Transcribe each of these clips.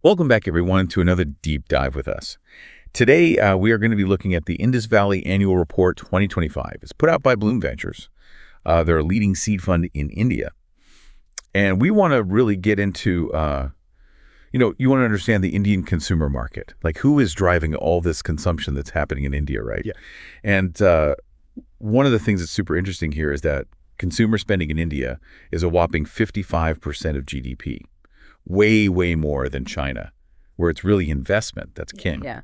Welcome back, everyone, to another deep dive with us. Today, we are going to be looking at the Indus Valley Annual Report 2025. It's put out by Blume Ventures. They're a leading seed fund in India. And we want to really get into, you want to understand the Indian consumer market. Like, who is driving all this consumption that's happening in India, right? Yeah. And one of the things that's super interesting here is that consumer spending in India is a whopping 55% of GDP. Way, way more than China, where it's really investment that's king. Yeah.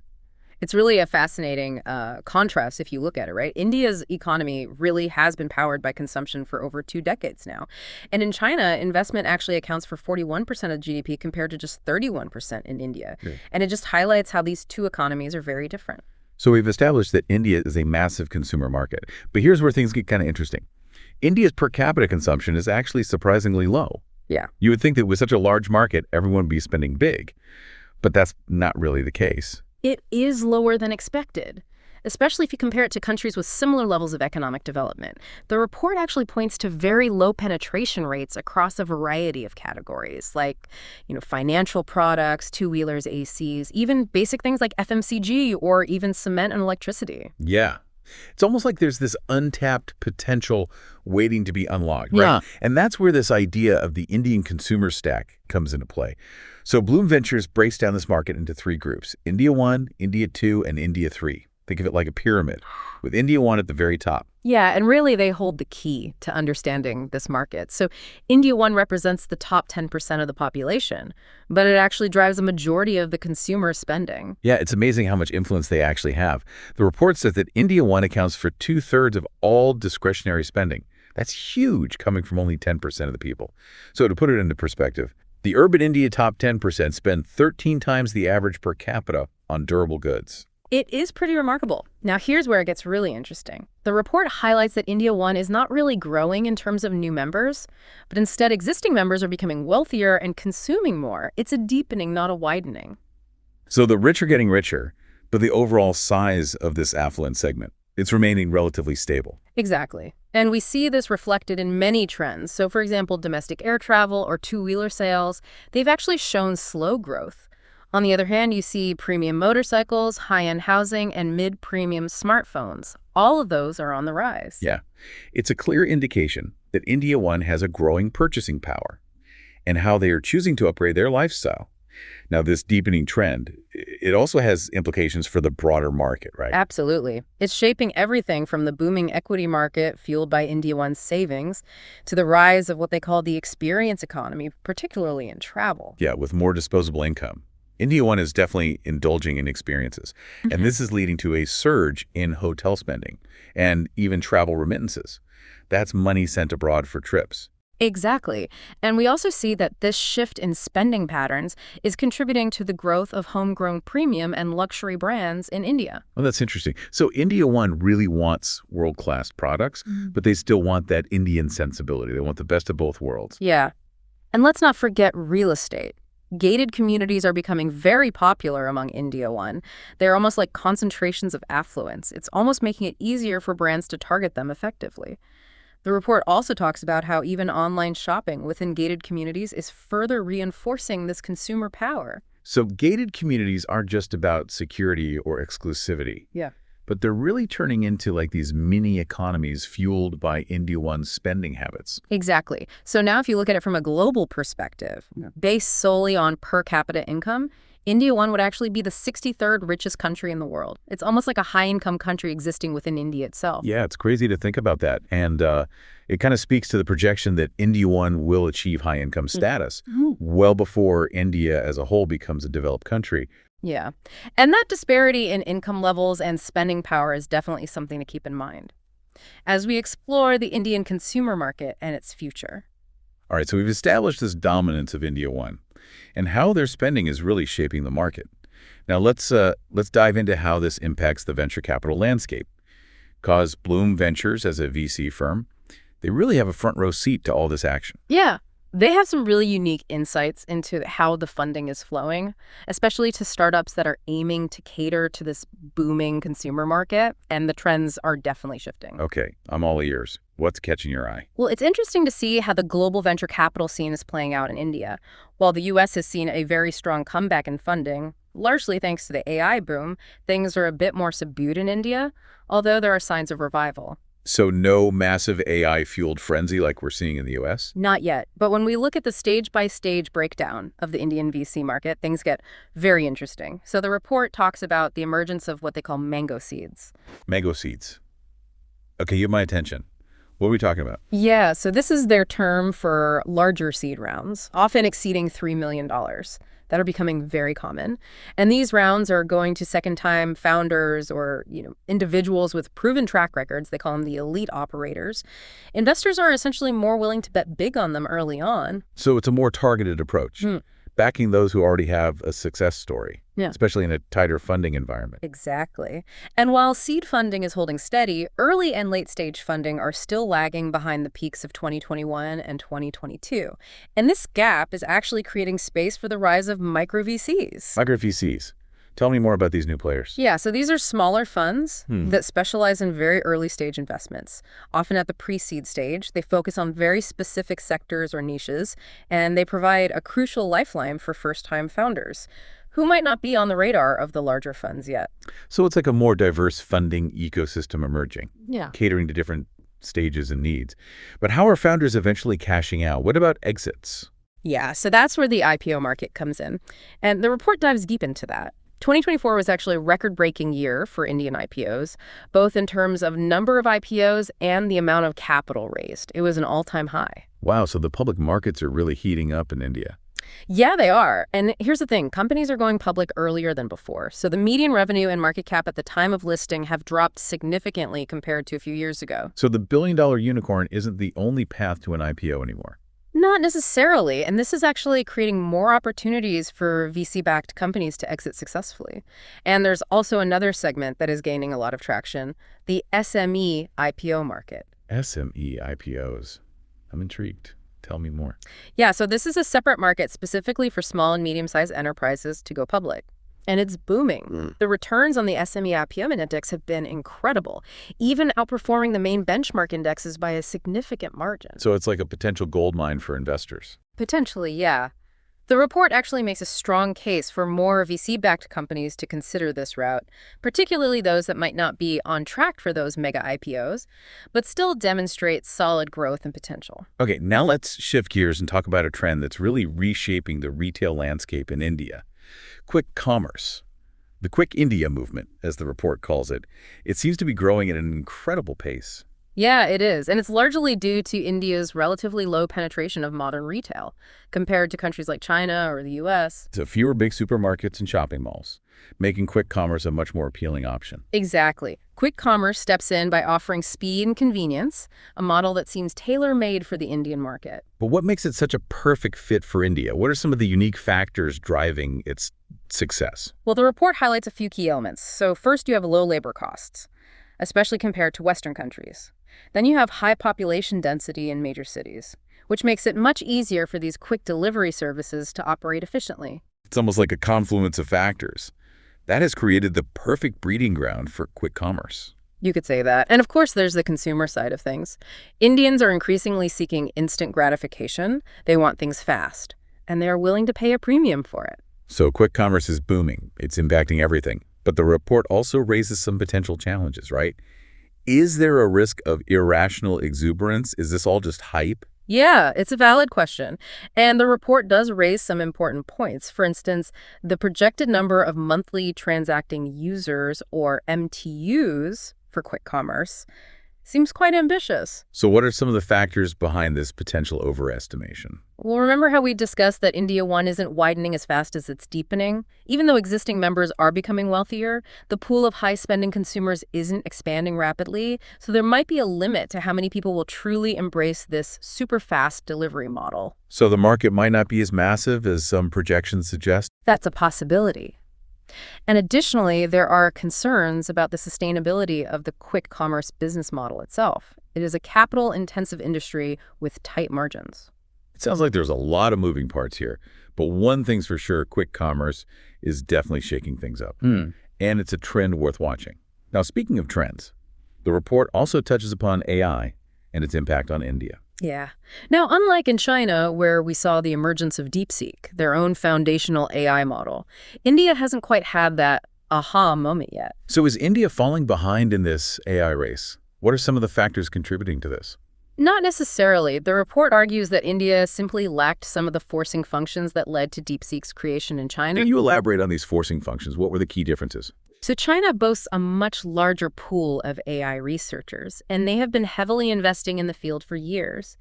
It's really a fascinating contrast if you look at it, right? India's economy really has been powered by consumption for over 2 decades now. And in China, investment actually accounts for 41% of GDP compared to just 31% in India. Yeah. And it just highlights how these two economies are very different. So we've established that India is a massive consumer market. But here's where things get kind of interesting. India's per capita consumption is actually surprisingly low. Yeah. You would think that with such a large market, everyone would be spending big. But that's not really the case. It is lower than expected, especially if you compare it to countries with similar levels of economic development. The report actually points to very low penetration rates across a variety of categories, like, financial products, two-wheelers, ACs, even basic things like FMCG or even cement and electricity. Yeah. It's almost like there's this untapped potential waiting to be unlocked, right? Yeah. And that's where this idea of the Indian consumer stack comes into play. So Blume Ventures breaks down this market into 3 groups: India 1, India 2, and India 3. Think of it like a pyramid, with India 1 at the very top. Yeah, and really they hold the key to understanding this market. So India 1 represents the top 10% of the population, but it actually drives a majority of the consumer spending. Yeah, it's amazing how much influence they actually have. The report says that India 1 accounts for 2/3 of all discretionary spending. That's huge, coming from only 10% of the people. So to put it into perspective, the urban India top 10% spend 13 times the average per capita on durable goods. It is pretty remarkable. Now, here's where it gets really interesting. The report highlights that India 1 is not really growing in terms of new members, but instead existing members are becoming wealthier and consuming more. It's a deepening, not a widening. So the rich are getting richer, but the overall size of this affluent segment, it's remaining relatively stable. Exactly. And we see this reflected in many trends. So, for example, domestic air travel or two-wheeler sales, they've actually shown slow growth. On the other hand, you see premium motorcycles, high-end housing, and mid-premium smartphones. All of those are on the rise. Yeah. It's a clear indication that India 1 has a growing purchasing power and how they are choosing to upgrade their lifestyle. Now, this deepening trend, it also has implications for the broader market, right? Absolutely. It's shaping everything from the booming equity market fueled by India 1's savings to the rise of what they call the experience economy, particularly in travel. Yeah, with more disposable income. India 1 is definitely indulging in experiences, and this is leading to a surge in hotel spending and even travel remittances. That's money sent abroad for trips. Exactly. And we also see that this shift in spending patterns is contributing to the growth of homegrown premium and luxury brands in India. Well, that's interesting. So India 1 really wants world-class products, but they still want that Indian sensibility. They want the best of both worlds. Yeah. And let's not forget real estate. Gated communities are becoming very popular among India 1. They're almost like concentrations of affluence. It's almost making it easier for brands to target them effectively. The report also talks about how even online shopping within gated communities is further reinforcing this consumer power. So gated communities aren't just about security or exclusivity. Yeah. But they're really turning into like these mini economies fueled by India 1's spending habits. Exactly. So now if you look at it from a global perspective, based solely on per capita income, India 1 would actually be the 63rd richest country in the world. It's almost like a high-income country existing within India itself. Yeah, it's crazy to think about that. And it kind of speaks to the projection that India 1 will achieve high-income status well before India as a whole becomes a developed country. Yeah. And that disparity in income levels and spending power is definitely something to keep in mind as we explore the Indian consumer market and its future. All right, so we've established this dominance of India 1 and how their spending is really shaping the market. Now let's dive into how this impacts the venture capital landscape. Because Blume Ventures, as a VC firm, they really have a front row seat to all this action. Yeah. They have some really unique insights into how the funding is flowing, especially to startups that are aiming to cater to this booming consumer market, and the trends are definitely shifting. Okay, I'm all ears. What's catching your eye? Well, it's interesting to see how the global venture capital scene is playing out in India. While the U.S. has seen a very strong comeback in funding, largely thanks to the AI boom, things are a bit more subdued in India, although there are signs of revival. So no massive AI-fueled frenzy like we're seeing in the U.S.? Not yet, but when we look at the stage-by-stage breakdown of the Indian VC market, things get very interesting. So the report talks about the emergence of what they call mango seeds. Mango seeds. Okay, you have my attention. What are we talking about? Yeah, so this is their term for larger seed rounds, often exceeding $3 million, that are becoming very common. And these rounds are going to second-time founders or, individuals with proven track records. They call them the elite operators. Investors are essentially more willing to bet big on them early on. So it's a more targeted approach, backing those who already have a success story, especially in a tighter funding environment. Exactly. And while seed funding is holding steady, early and late-stage funding are still lagging behind the peaks of 2021 and 2022. And this gap is actually creating space for the rise of micro VCs. Micro VCs. Tell me more about these new players. Yeah, so these are smaller funds that specialize in very early stage investments. Often at the pre-seed stage, they focus on very specific sectors or niches, and they provide a crucial lifeline for first-time founders who might not be on the radar of the larger funds yet. So it's like a more diverse funding ecosystem emerging, Yeah. catering to different stages and needs. But how are founders eventually cashing out? What about exits? Yeah, so that's where the IPO market comes in. And the report dives deep into that. 2024 was actually a record-breaking year for Indian IPOs, both in terms of number of IPOs and the amount of capital raised. It was an all-time high. Wow, so the public markets are really heating up in India. Yeah, they are. And here's the thing. Companies are going public earlier than before. So the median revenue and market cap at the time of listing have dropped significantly compared to a few years ago. So the billion-dollar unicorn isn't the only path to an IPO anymore. Not necessarily, and this is actually creating more opportunities for VC-backed companies to exit successfully. And there's also another segment that is gaining a lot of traction, the SME IPO market. SME IPOs. I'm intrigued. Tell me more. Yeah, so this is a separate market specifically for small and medium-sized enterprises to go public. And it's booming. The returns on the SME IPO index have been incredible, even outperforming the main benchmark indexes by a significant margin. So it's like a potential gold mine for investors. Potentially, yeah. The report actually makes a strong case for more VC-backed companies to consider this route, particularly those that might not be on track for those mega IPOs, but still demonstrate solid growth and potential. Okay, now let's shift gears and talk about a trend that's really reshaping the retail landscape in India. Quick commerce. The Quick India movement, as the report calls it. It seems to be growing at an incredible pace. Yeah, it is. And it's largely due to India's relatively low penetration of modern retail compared to countries like China or the U.S. So fewer big supermarkets and shopping malls, making quick commerce a much more appealing option. Exactly. Quick commerce steps in by offering speed and convenience, a model that seems tailor-made for the Indian market. But what makes it such a perfect fit for India? What are some of the unique factors driving its success? Well, the report highlights a few key elements. So first, you have low labor costs, especially compared to Western countries. Then you have high population density in major cities, which makes it much easier for these quick delivery services to operate efficiently. It's almost like a confluence of factors. That has created the perfect breeding ground for quick commerce. You could say that. And of course, there's the consumer side of things. Indians are increasingly seeking instant gratification. They want things fast, and they are willing to pay a premium for it. So quick commerce is booming. It's impacting everything. But the report also raises some potential challenges, right? Is there a risk of irrational exuberance? Is this all just hype? Yeah, it's a valid question. And the report does raise some important points. For instance, the projected number of monthly transacting users, or MTUs, for quick commerce seems quite ambitious. So what are some of the factors behind this potential overestimation? Well, remember how we discussed that India 1 isn't widening as fast as it's deepening? Even though existing members are becoming wealthier, the pool of high-spending consumers isn't expanding rapidly, so there might be a limit to how many people will truly embrace this super-fast delivery model. So the market might not be as massive as some projections suggest? That's a possibility. And additionally, there are concerns about the sustainability of the quick commerce business model itself. It is a capital-intensive industry with tight margins. It sounds like there's a lot of moving parts here, but one thing's for sure, quick commerce is definitely shaking things up. And it's a trend worth watching. Now, speaking of trends, the report also touches upon AI and its impact on India. Yeah. Now, unlike in China, where we saw the emergence of DeepSeek, their own foundational AI model, India hasn't quite had that aha moment yet. So is India falling behind in this AI race? What are some of the factors contributing to this? Not necessarily. The report argues that India simply lacked some of the forcing functions that led to DeepSeek's creation in China. Can you elaborate on these forcing functions? What were the key differences? So China boasts a much larger pool of AI researchers, and they have been heavily investing in the field for years.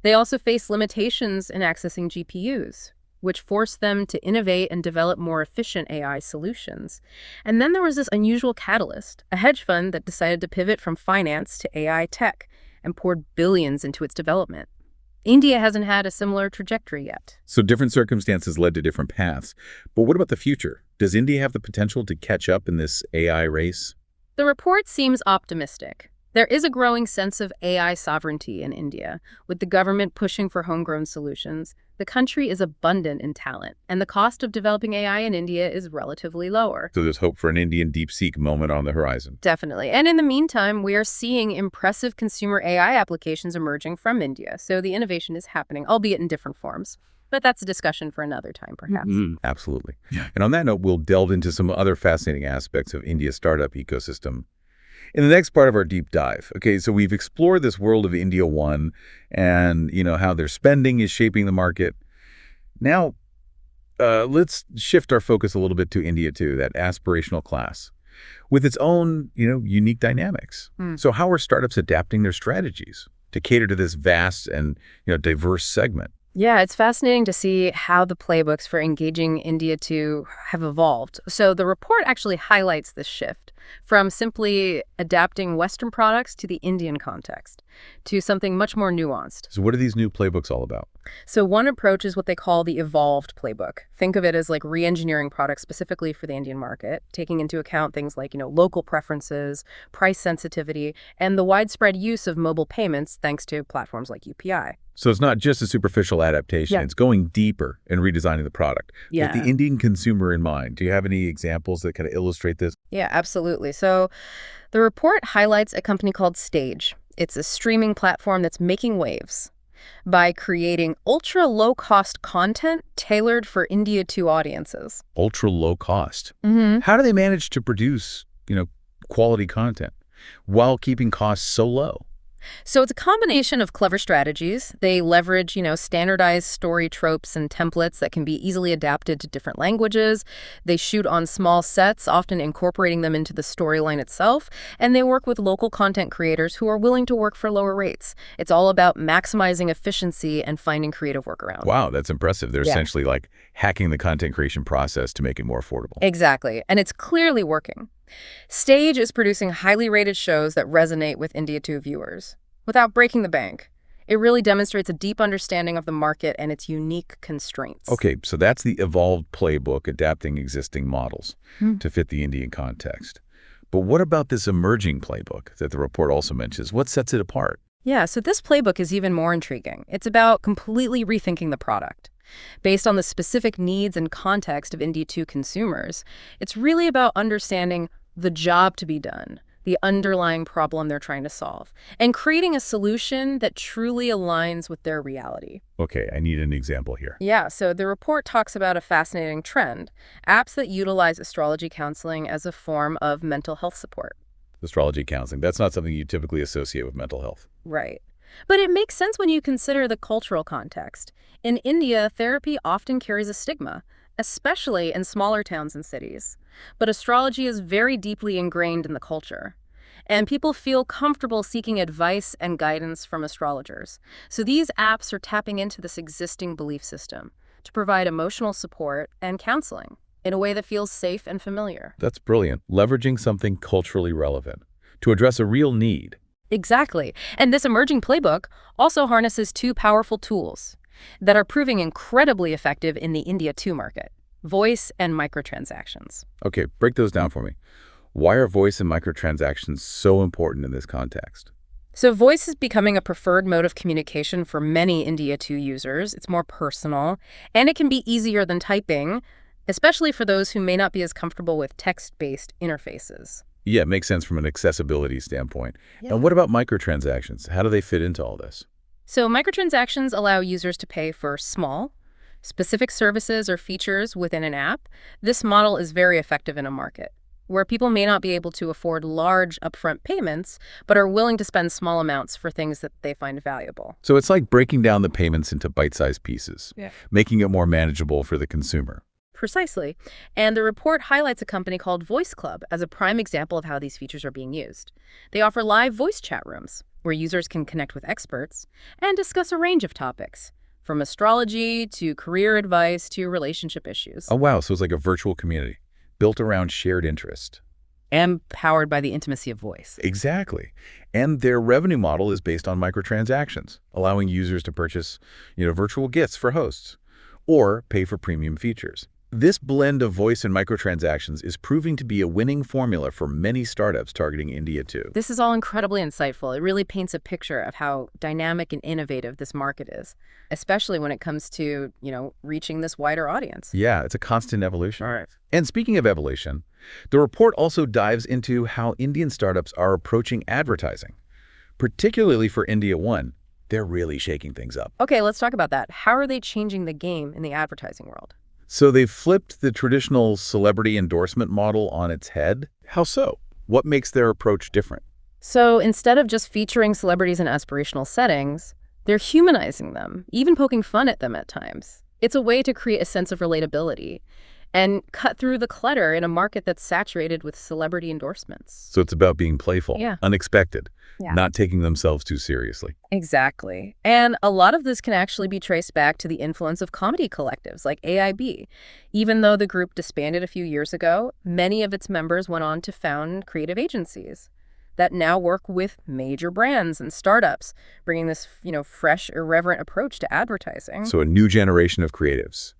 They also face limitations in accessing GPUs, which forced them to innovate and develop more efficient AI solutions. And then there was this unusual catalyst, a hedge fund that decided to pivot from finance to AI tech and poured billions into its development. India hasn't had a similar trajectory yet. So different circumstances led to different paths. But what about the future? Does India have the potential to catch up in this AI race? The report seems optimistic. There is a growing sense of AI sovereignty in India, with the government pushing for homegrown solutions. The country is abundant in talent, and the cost of developing AI in India is relatively lower. So there's hope for an Indian DeepSeek moment on the horizon. Definitely. And in the meantime, we are seeing impressive consumer AI applications emerging from India. So the innovation is happening, albeit in different forms. But that's a discussion for another time, perhaps. Absolutely. And on that note, we'll delve into some other fascinating aspects of India's startup ecosystem in the next part of our deep dive. Okay, so we've explored this world of India One and, how their spending is shaping the market. Now, let's shift our focus a little bit to India Two, that aspirational class, with its own, unique dynamics. So how are startups adapting their strategies to cater to this vast and, diverse segment? Yeah, it's fascinating to see how the playbooks for engaging India 2 have evolved. So the report actually highlights this shift from simply adapting Western products to the Indian context to something much more nuanced. So what are these new playbooks all about? So one approach is what they call the evolved playbook. Think of it as like re-engineering products specifically for the Indian market, taking into account things like, local preferences, price sensitivity, and the widespread use of mobile payments thanks to platforms like UPI. So it's not just a superficial adaptation. Yeah. It's going deeper and redesigning the product Yeah. with the Indian consumer in mind. Do you have any examples that kind of illustrate this? Yeah, absolutely. So the report highlights a company called Stage. It's a streaming platform that's making waves by creating ultra-low-cost content tailored for India 2 audiences. Ultra low cost. How do they manage to produce, quality content while keeping costs so low? So it's a combination of clever strategies. They leverage, standardized story tropes and templates that can be easily adapted to different languages. They shoot on small sets, often incorporating them into the storyline itself. And they work with local content creators who are willing to work for lower rates. It's all about maximizing efficiency and finding creative workarounds. Wow, that's impressive. They're essentially like hacking the content creation process to make it more affordable. Exactly. And it's clearly working. Stage is producing highly rated shows that resonate with India 2 viewers without breaking the bank. It really demonstrates a deep understanding of the market and its unique constraints. Okay, so that's the evolved playbook, adapting existing models to fit the Indian context. But what about this emerging playbook that the report also mentions? What sets it apart? Yeah, so this playbook is even more intriguing. It's about completely rethinking the product. Based on the specific needs and context of India 2 consumers, it's really about understanding the job to be done, the underlying problem they're trying to solve, and creating a solution that truly aligns with their reality. Okay, I need an example here. Yeah, so the report talks about a fascinating trend, apps that utilize astrology counseling as a form of mental health support. Astrology counseling, that's not something you typically associate with mental health. Right. But it makes sense when you consider the cultural context. In India, therapy often carries a stigma, especially in smaller towns and cities. But astrology is very deeply ingrained in the culture, and people feel comfortable seeking advice and guidance from astrologers. So these apps are tapping into this existing belief system to provide emotional support and counseling in a way that feels safe and familiar. That's brilliant. Leveraging something culturally relevant to address a real need. Exactly. And this emerging playbook also harnesses two powerful tools that are proving incredibly effective in the India 2 market: voice and microtransactions. Okay, break those down for me. Why are voice and microtransactions so important in this context? So voice is becoming a preferred mode of communication for many India 2 users. It's more personal, and it can be easier than typing, especially for those who may not be as comfortable with text-based interfaces. Yeah, it makes sense from an accessibility standpoint. Yeah. And what about microtransactions? How do they fit into all this? So microtransactions allow users to pay for small, specific services or features within an app. This model is very effective in a market where people may not be able to afford large upfront payments, but are willing to spend small amounts for things that they find valuable. So it's like breaking down the payments into bite-sized pieces, making it more manageable for the consumer. Precisely. And the report highlights a company called Voice Club as a prime example of how these features are being used. They offer live voice chat rooms where users can connect with experts and discuss a range of topics, from astrology to career advice to relationship issues. Oh, wow. So it's like a virtual community built around shared interest. And powered by the intimacy of voice. Exactly. And their revenue model is based on microtransactions, allowing users to purchase, virtual gifts for hosts or pay for premium features. This blend of voice and microtransactions is proving to be a winning formula for many startups targeting India too. This is all incredibly insightful. It really paints a picture of how dynamic and innovative this market is, especially when it comes to, reaching this wider audience. Yeah, it's a constant evolution. All right. And speaking of evolution, the report also dives into how Indian startups are approaching advertising. Particularly for India One, they're really shaking things up. Okay, let's talk about that. How are they changing the game in the advertising world? So they've flipped the traditional celebrity endorsement model on its head. How so? What makes their approach different? So instead of just featuring celebrities in aspirational settings, they're humanizing them, even poking fun at them at times. It's a way to create a sense of relatability and cut through the clutter in a market that's saturated with celebrity endorsements. So it's about being playful, unexpected, Yeah. not taking themselves too seriously. Exactly. And a lot of this can actually be traced back to the influence of comedy collectives like AIB. Even though the group disbanded a few years ago, many of its members went on to found creative agencies that now work with major brands and startups, bringing this, fresh, irreverent approach to advertising. So a new generation of creatives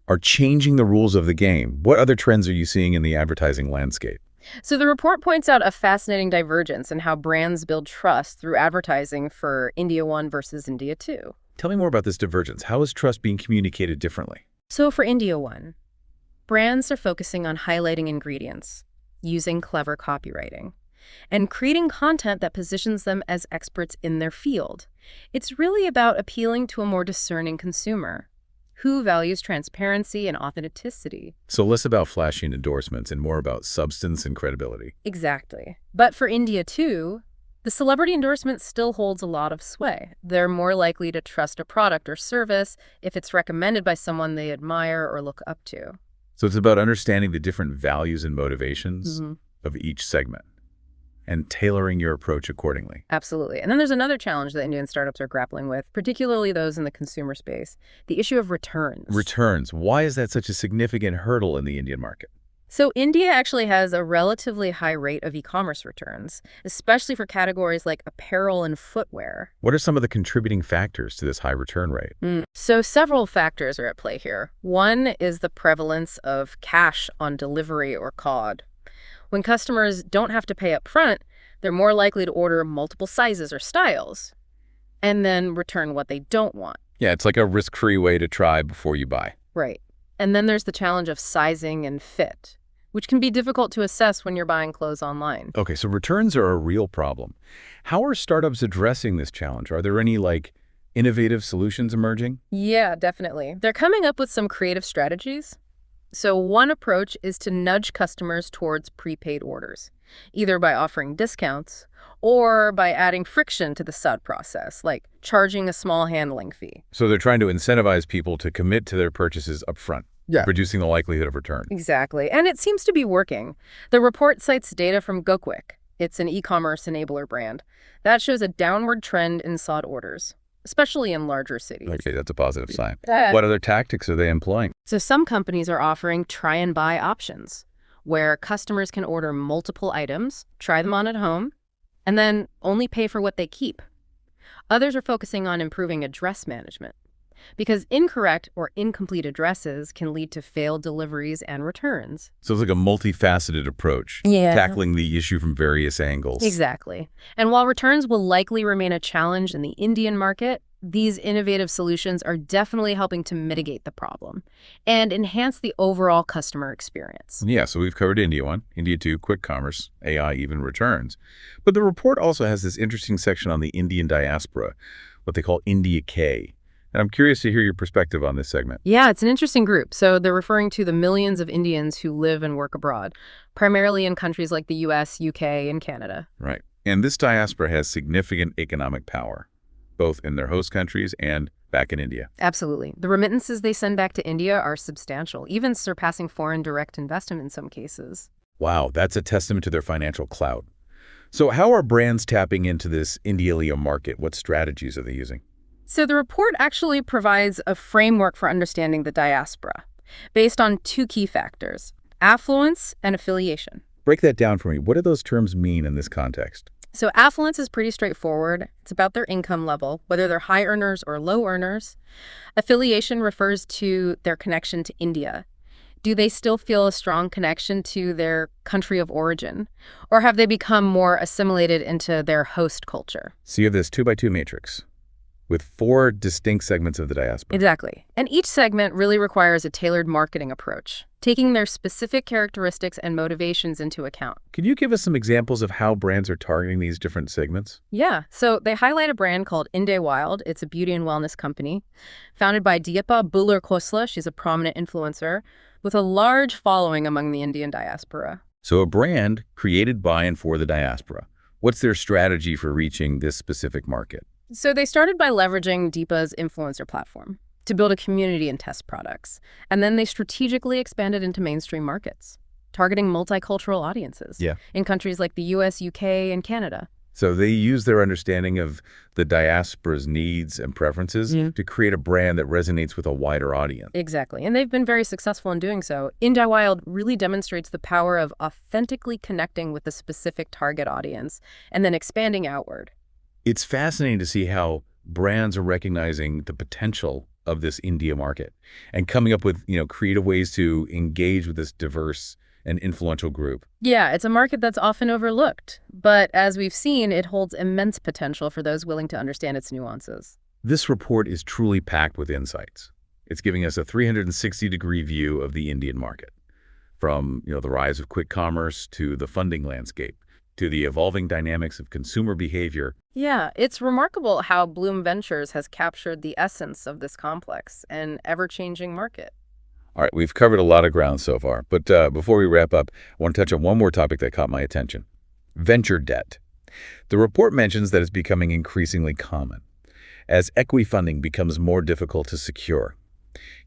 are changing the rules of the game. What other trends are you seeing in the advertising landscape? So the report points out a fascinating divergence in how brands build trust through advertising for India 1 versus India 2. Tell me more about this divergence. How is trust being communicated differently? So for India 1, brands are focusing on highlighting ingredients, using clever copywriting, and creating content that positions them as experts in their field. It's really about appealing to a more discerning consumer who values transparency and authenticity. So less about flashy endorsements and more about substance and credibility. Exactly. But for India 2, the celebrity endorsement still holds a lot of sway. They're more likely to trust a product or service if it's recommended by someone they admire or look up to. So it's about understanding the different values and motivations of each segment and tailoring your approach accordingly. Absolutely. And then there's another challenge that Indian startups are grappling with, particularly those in the consumer space, the issue of returns. Returns. Why is that such a significant hurdle in the Indian market? So India actually has a relatively high rate of e-commerce returns, especially for categories like apparel and footwear. What are some of the contributing factors to this high return rate? So several factors are at play here. One is the prevalence of cash on delivery or COD. When customers don't have to pay up front, they're more likely to order multiple sizes or styles and then return what they don't want. Yeah, it's like a risk-free way to try before you buy. Right. And then there's the challenge of sizing and fit, which can be difficult to assess when you're buying clothes online. Okay, so returns are a real problem. How are startups addressing this challenge? Are there any, innovative solutions emerging? Yeah, definitely. They're coming up with some creative strategies. So one approach is to nudge customers towards prepaid orders, either by offering discounts or by adding friction to the SUD process, like charging a small handling fee. So they're trying to incentivize people to commit to their purchases upfront, reducing the likelihood of return. Exactly. And it seems to be working. The report cites data from GoQuick. It's an e-commerce enabler brand. That shows a downward trend in SOD orders, especially in larger cities. Okay, that's a positive sign. What other tactics are they employing? So some companies are offering try and buy options, where customers can order multiple items, try them on at home, and then only pay for what they keep. Others are focusing on improving address management. because incorrect or incomplete addresses can lead to failed deliveries and returns. So it's like a multifaceted approach, Yeah. tackling the issue from various angles. Exactly. And while returns will likely remain a challenge in the Indian market, these innovative solutions are definitely helping to mitigate the problem and enhance the overall customer experience. Yeah, so we've covered India 1, India 2, quick commerce, AI, even returns. But the report also has this interesting section on the Indian diaspora, what they call India K. And I'm curious to hear your perspective on this segment. Yeah, it's an interesting group. So they're referring to the millions of Indians who live and work abroad, primarily in countries like the US, UK, and Canada. Right. And this diaspora has significant economic power, both in their host countries and back in India. Absolutely. The remittances they send back to India are substantial, even surpassing foreign direct investment in some cases. Wow, that's a testament to their financial clout. So how are brands tapping into this India market? What strategies are they using? So the report actually provides a framework for understanding the diaspora, based on two key factors: affluence and affiliation. Break that down for me. What do those terms mean in this context? So affluence is pretty straightforward. It's about their income level, whether they're high earners or low earners. Affiliation refers to their connection to India. Do they still feel a strong connection to their country of origin? Or have they become more assimilated into their host culture? So you have this 2x2 matrix with 4 distinct segments of the diaspora. Exactly. And each segment really requires a tailored marketing approach, taking their specific characteristics and motivations into account. Can you give us some examples of how brands are targeting these different segments? Yeah, so they highlight a brand called Indus Wild. It's a beauty and wellness company founded by Deepa Buller Khosla. She's a prominent influencer with a large following among the Indian diaspora. So a brand created by and for the diaspora. What's their strategy for reaching this specific market? So they started by leveraging Deepa's influencer platform to build a community and test products. And then they strategically expanded into mainstream markets, targeting multicultural audiences in countries like the US, UK, and Canada. So they use their understanding of the diaspora's needs and preferences to create a brand that resonates with a wider audience. Exactly. And they've been very successful in doing so. Indus Wild really demonstrates the power of authentically connecting with a specific target audience and then expanding outward. It's fascinating to see how brands are recognizing the potential of this India market and coming up with, creative ways to engage with this diverse and influential group. Yeah, it's a market that's often overlooked, but as we've seen, it holds immense potential for those willing to understand its nuances. This report is truly packed with insights. It's giving us a 360-degree view of the Indian market, from, the rise of quick commerce to the funding landscape, to the evolving dynamics of consumer behavior. Yeah, it's remarkable how Blume Ventures has captured the essence of this complex and ever-changing market. All right, we've covered a lot of ground so far, but before we wrap up, I want to touch on one more topic that caught my attention: venture debt. The report mentions that it's becoming increasingly common as equity funding becomes more difficult to secure.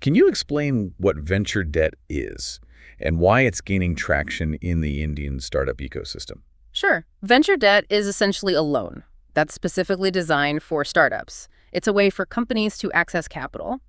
Can you explain what venture debt is and why it's gaining traction in the Indian startup ecosystem? Sure. Venture debt is essentially a loan that's specifically designed for startups. It's a way for companies to access capital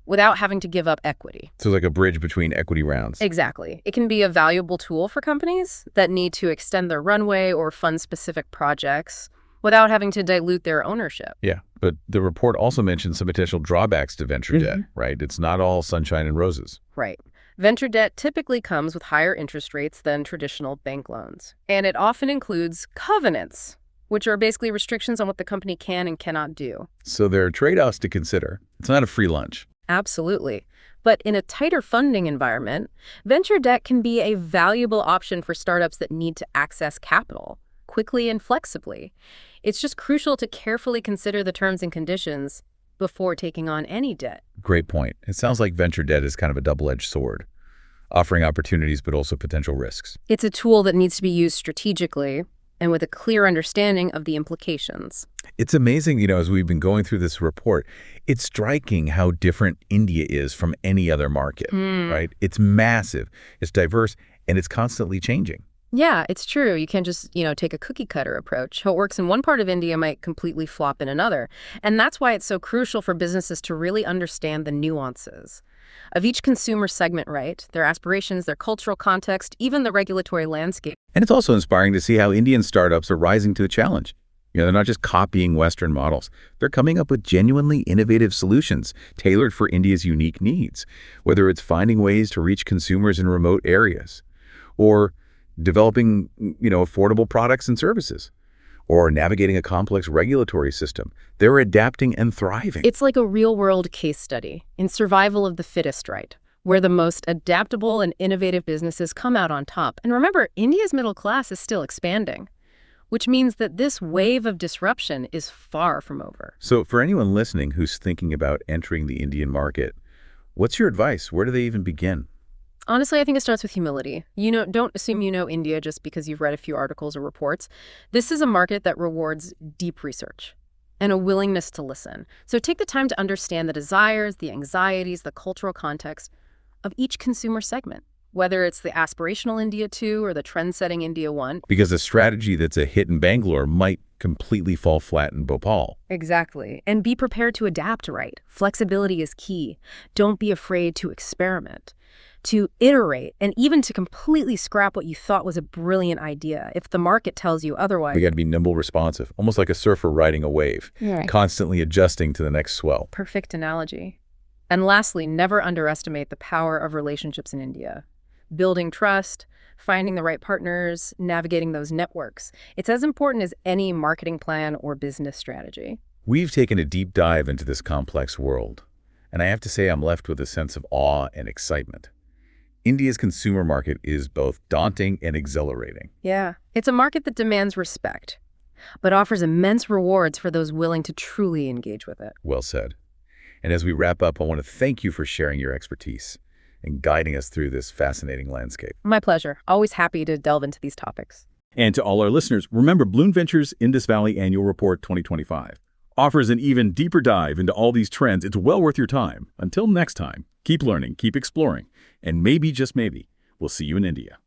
without having to give up equity. So like a bridge between equity rounds. Exactly. It can be a valuable tool for companies that need to extend their runway or fund specific projects without having to dilute their ownership. Yeah, but the report also mentions some potential drawbacks to venture debt, right? It's not all sunshine and roses. Right. Venture debt typically comes with higher interest rates than traditional bank loans. And it often includes covenants, which are basically restrictions on what the company can and cannot do. So there are trade-offs to consider. It's not a free lunch. Absolutely. But in a tighter funding environment, venture debt can be a valuable option for startups that need to access capital quickly and flexibly. It's just crucial to carefully consider the terms and conditions before taking on any debt. Great point. It sounds like venture debt is kind of a double-edged sword, offering opportunities but also potential risks. It's a tool that needs to be used strategically and with a clear understanding of the implications. It's amazing, as we've been going through this report, it's striking how different India is from any other market, right? It's massive, it's diverse, and it's constantly changing. Yeah, it's true. You can't just, take a cookie cutter approach. What works in one part of India might completely flop in another. And that's why it's so crucial for businesses to really understand the nuances of each consumer segment, right? Their aspirations, their cultural context, even the regulatory landscape. And it's also inspiring to see how Indian startups are rising to the challenge. They're not just copying Western models. They're coming up with genuinely innovative solutions tailored for India's unique needs, whether it's finding ways to reach consumers in remote areas, or developing, affordable products and services, or navigating a complex regulatory system. They're adapting and thriving. It's like a real-world case study in survival of the fittest, right? Where the most adaptable and innovative businesses come out on top. And remember, India's middle class is still expanding, which means that this wave of disruption is far from over. So for anyone listening who's thinking about entering the Indian market, what's your advice? Where do they even begin? Honestly, I think it starts with humility. Don't assume you know India just because you've read a few articles or reports. This is a market that rewards deep research and a willingness to listen. So take the time to understand the desires, the anxieties, the cultural context of each consumer segment, whether it's the aspirational India 2 or the trend-setting India 1. Because a strategy that's a hit in Bangalore might completely fall flat in Bhopal. Exactly. And be prepared to adapt, right? Flexibility is key. Don't be afraid to experiment, to iterate, and even to completely scrap what you thought was a brilliant idea if the market tells you otherwise. We got to be nimble, responsive, almost like a surfer riding a wave, constantly adjusting to the next swell. Perfect analogy. And lastly, never underestimate the power of relationships in India. Building trust, finding the right partners, navigating those networks. It's as important as any marketing plan or business strategy. We've taken a deep dive into this complex world, and I have to say I'm left with a sense of awe and excitement. India's consumer market is both daunting and exhilarating. Yeah, it's a market that demands respect, but offers immense rewards for those willing to truly engage with it. Well said. And as we wrap up, I want to thank you for sharing your expertise and guiding us through this fascinating landscape. My pleasure. Always happy to delve into these topics. And to all our listeners, remember Blume Ventures Indus Valley Annual Report 2025 offers an even deeper dive into all these trends. It's well worth your time. Until next time, keep learning, keep exploring, and maybe, just maybe, we'll see you in India.